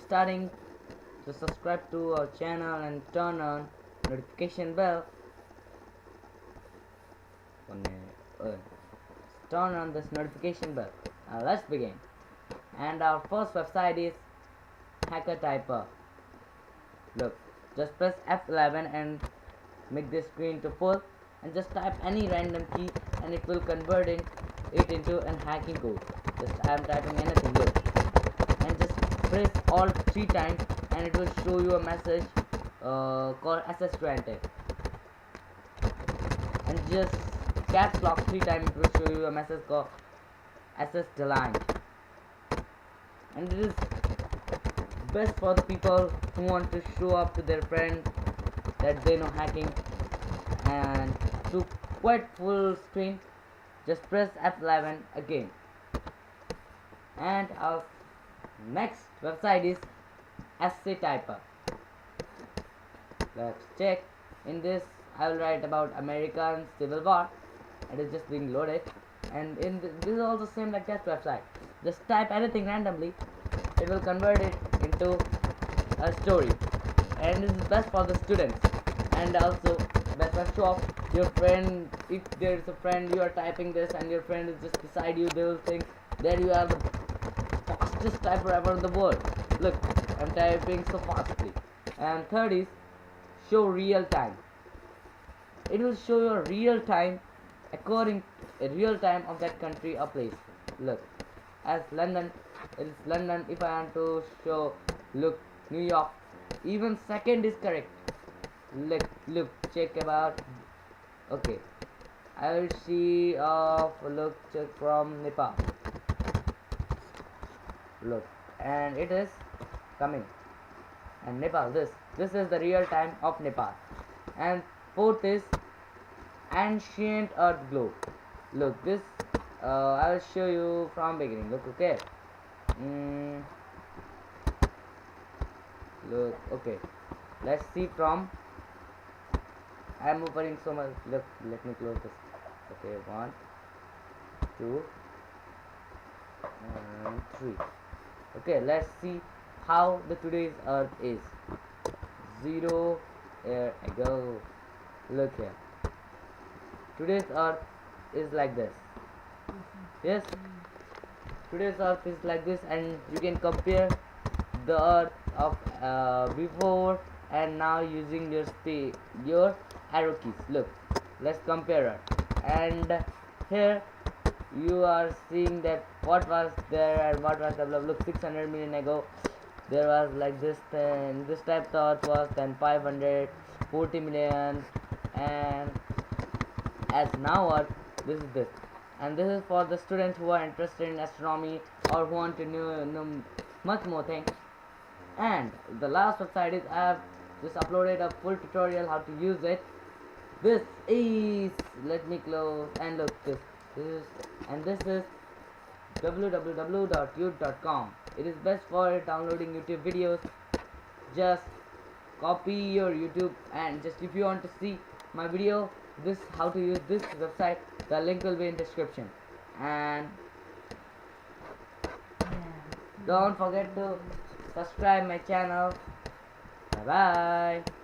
starting, just subscribe to our channel and turn on notification bell. Turn on this notification bell. Now let's begin. And our first website is Hacker Typer. Look, just press F11 and make this screen to full, and just type any random key and it will convert it into an hacking code. Just I am typing anything, look, and just press Alt 3 times and it will show you a message called access granted, and just caps lock 3 times, it will show you a message called access denied. And it is best for the people who want to show up to their friends that they know hacking. And to quit full screen, just press F11 again. And our next website is SC Typer. Let's check. In this I will write about American Civil War. It is just being loaded, and in this is also same like that website. Just type anything randomly, it will convert it into a story, and this is best for the students, and also best for show off your friend. If there is a friend, you are typing this and your friend is just beside you, they will think that you are the fastest typer ever in the world. Look, I'm typing so fastly. And third is show real time. It will show your real time according to real time of that country or place. Look, as London, it is London. If I want to show, look, New York, even second is correct. Look, check about. Okay, I will see of look, check from Nepal. Look, and it is coming. And Nepal, this is the real time of Nepal. And fourth is ancient earth globe. Look, this I will show you from beginning. Look, okay. Look, okay, let's see from. I am opening so much. Look, let me close this. Okay, 1 2 and 3. Okay, let's see how the today's earth is. 0 year ago. Look here, today's earth is like this. Yes, today's earth is like this, and you can compare the earth of before and now using your arrow keys. Look, let's compare it. And here you are seeing that what was there and what was developed. Look, 600 million ago there was like this thing, this type of earth was, then 540 million, and as now earth, this is this. And this is for the students who are interested in astronomy or who want to know much more things. And the last website is, I have just uploaded a full tutorial how to use it. This is, let me close, and look, this is, and this is www.youtube.com. It is best for downloading YouTube videos. Just copy your YouTube, and just if you want to see my video, this how to use this website, the link will be in description. And don't forget to subscribe my channel. Bye bye.